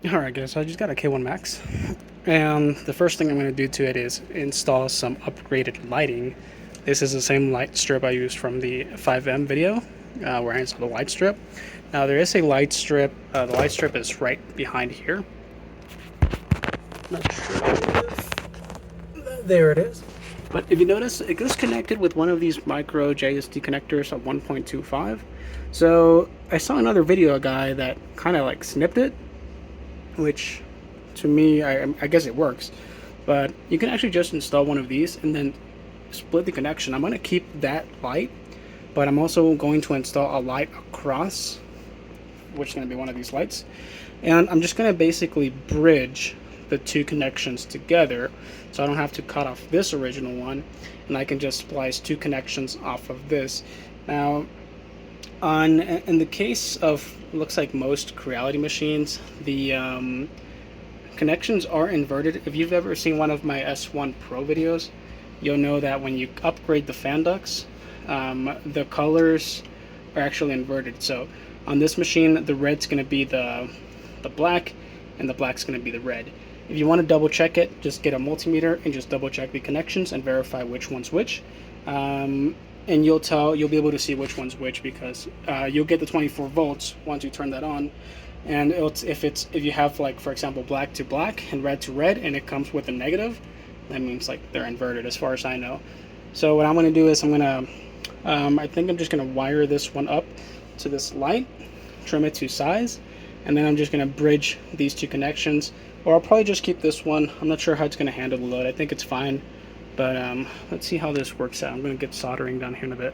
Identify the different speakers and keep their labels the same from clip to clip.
Speaker 1: Alright guys, so I just got a K1 Max, and the first thing I'm going to do to it is install some upgraded lighting. This is the same light strip I used from the 5M video, where I installed the light strip. Now there is a light strip, the light strip is right behind here. Not sure if... There it is. But if you notice, it goes connected with one of these micro JST connectors at 1.25. So I saw another video guy that kind of like snipped it, which to me, I guess it works. But you can actually just install one of these and then split the connection. I'm going to keep that light, but I'm also going to install a light across, which is going to be one of these lights. And I'm just going to basically bridge the two connections together, so I don't have to cut off this original one, and I can just splice two connections off of this. Now, in the case of, looks like most Creality machines, the connections are inverted. If you've ever seen one of my S1 Pro videos, you'll know that when you upgrade the fan ducts, the colors are actually inverted. So on this machine, the red's going to be the black, and the black's going to be the red. If you want to double check it, just get a multimeter and just double check the connections and verify which one's which. And you'll be able to see which one's which, because you'll get the 24 volts once you turn that on. And if you have, like, for example, black to black and red to red, and it comes with a negative, that means like they're inverted as far as I know. So what I'm going to do is I think I'm just going to wire this one up to this light, trim it to size, and then I'm just going to bridge these two connections, or I'll probably just keep this one. I'm not sure how it's going to handle the load. I think it's fine, but let's see how this works out. I'm going to get soldering done here in a bit.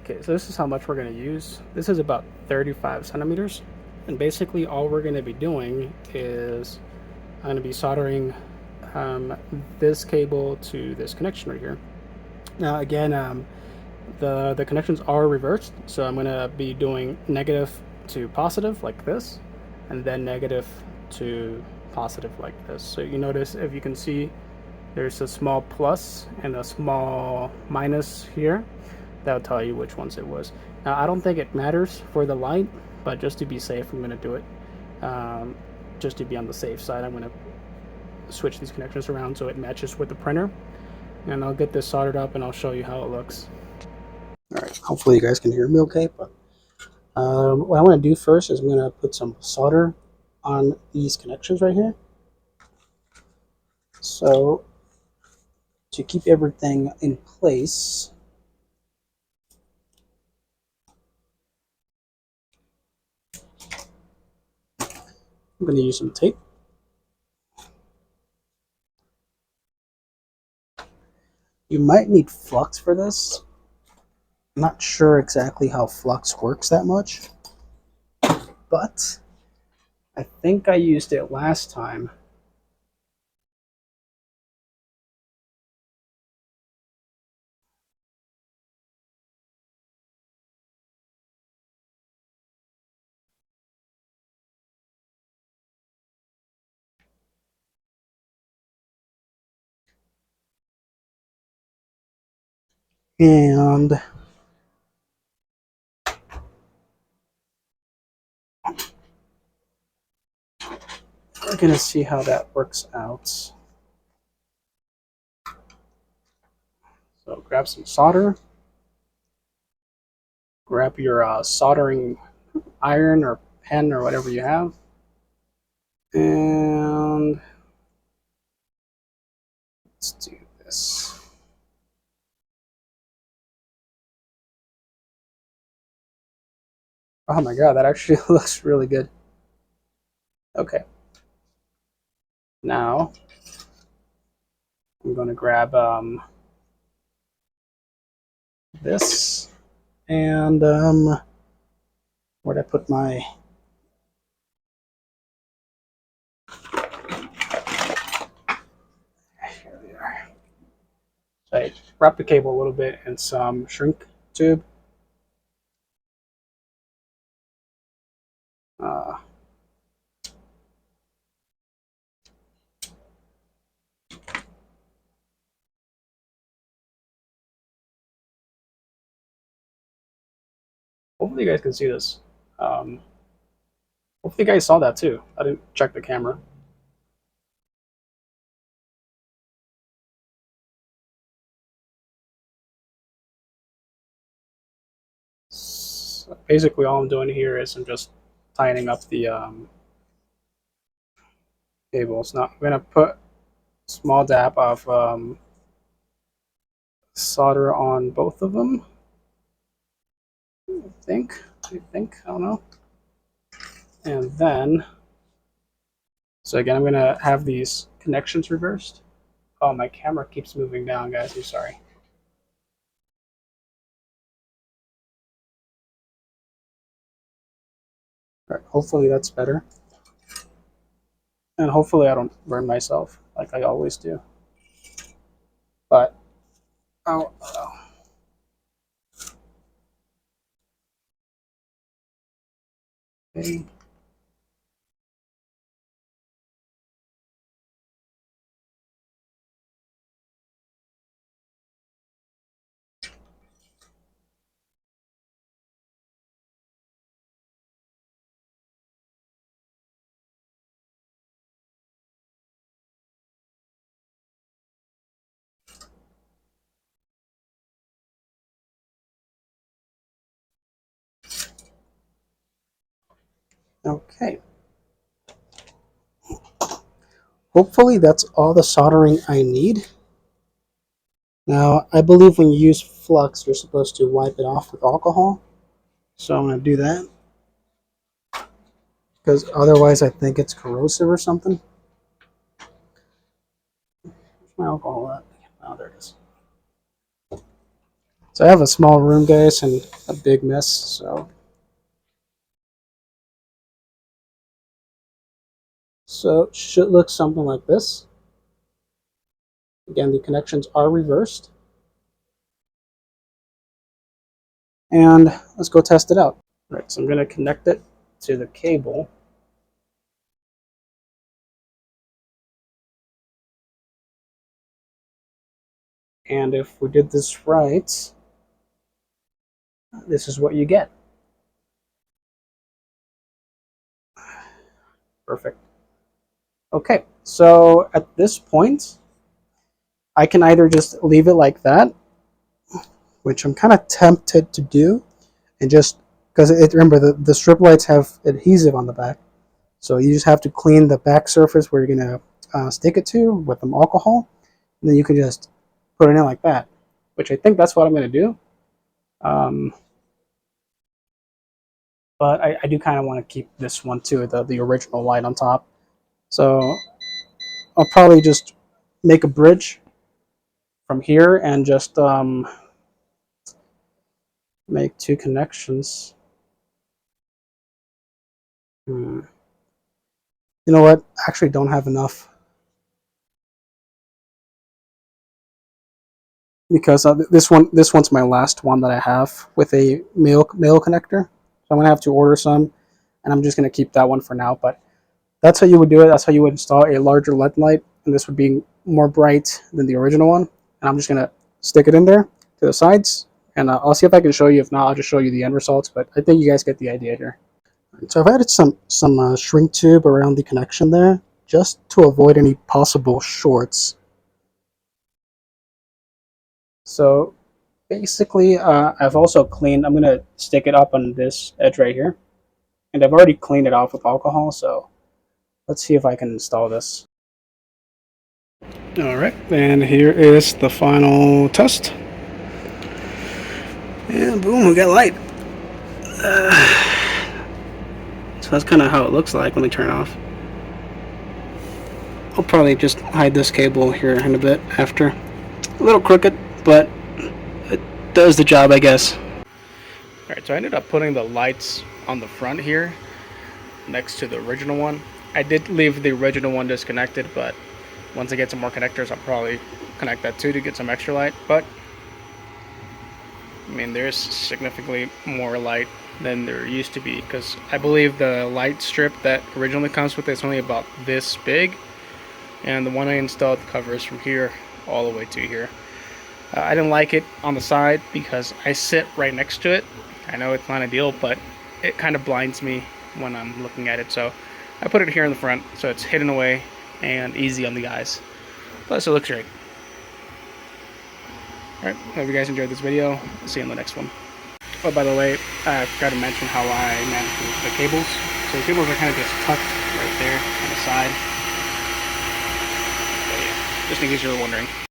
Speaker 1: Okay, so this is how much we're going to use. This is about 35 centimeters, and basically all we're going to be doing is I'm going to be soldering this cable to this connection right here. Now again, the connections are reversed, so I'm going to be doing negative to positive like this, and then negative to positive like this. So you notice, if you can see, there's a small plus and a small minus here. That'll tell you which ones it was. Now I don't think it matters for the light, but just to be safe, I'm going to do it. Just to be on the safe side, I'm going to switch these connections around so it matches with the printer, and I'll get this soldered up and I'll show you how it looks. Alright, hopefully you guys can hear me okay, but what I want to do first is I'm going to put some solder on these connections right here. So to keep everything in place, I'm going to use some tape. You might need flux for this. I'm not sure exactly how flux works that much, but I think I used it last time. And we're going to see how that works out. So grab some solder, grab your soldering iron or pen or whatever you have, and let's do this. Oh my god, that actually looks really good. Okay. Now, I'm going to grab this, and where'd I put my... Here we are. So I wrap the cable a little bit in some shrink tube. Uh, Hopefully you guys can see this. Hopefully you guys saw that too. I didn't check the camera. So basically all I'm doing here is I'm just tightening up the cables. Now I'm going to put a small dab of solder on both of them. I don't know. And then, so again, I'm going to have these connections reversed. Oh, my camera keeps moving down, guys. I'm sorry. All right, hopefully that's better. And hopefully I don't burn myself like I always do. But, oh. Okay. Okay. Hopefully that's all the soldering I need. Now, I believe when you use flux, you're supposed to wipe it off with alcohol. So I'm going to do that. Because otherwise I think it's corrosive or something. Where's my alcohol at? Oh, there it is. So I have a small room, guys, and a big mess, so it should look something like this. Again, the connections are reversed. And let's go test it out. All right, so I'm going to connect it to the cable. And if we did this right, this is what you get. Perfect. Okay, so at this point, I can either just leave it like that, which I'm kind of tempted to do, and just because remember the strip lights have adhesive on the back, so you just have to clean the back surface where you're gonna stick it to with some alcohol, and then you can just put it in like that, which I think that's what I'm gonna do. But I do kind of want to keep this one too, the original light on top. So I'll probably just make a bridge from here and just make two connections. You know what? I actually don't have enough because this one's my last one that I have with a male connector. So I'm gonna have to order some, and I'm just gonna keep that one for now. But that's how you would do it. That's how you would install a larger LED light, and this would be more bright than the original one. And I'm just gonna stick it in there to the sides, and I'll see if I can show you. If not, I'll just show you the end results. But I think you guys get the idea here. So I've added some shrink tube around the connection there, just to avoid any possible shorts. So basically, I've also cleaned. I'm gonna stick it up on this edge right here, and I've already cleaned it off with alcohol. So let's see if I can install this. All right, and here is the final test. And boom, we got light. So that's kind of how it looks like when we turn it off. I'll probably just hide this cable here in a bit after. A little crooked, but it does the job, I guess. Alright, so I ended up putting the lights on the front here next to the original one. I did leave the original one disconnected, but once I get some more connectors, I'll probably connect that too to get some extra light. But I mean, there's significantly more light than there used to be, because I believe the light strip that originally comes with it is only about this big, and the one I installed covers from here all the way to here. I didn't like it on the side because I sit right next to it. I know it's not ideal, but it kind of blinds me when I'm looking at it. So I put it here in the front so it's hidden away and easy on the eyes. Plus it looks great. Alright, hope you guys enjoyed this video. I'll see you in the next one. Oh, by the way, I forgot to mention how I manage the cables. So the cables are kind of just tucked right there on the side. But yeah, just in case you were wondering.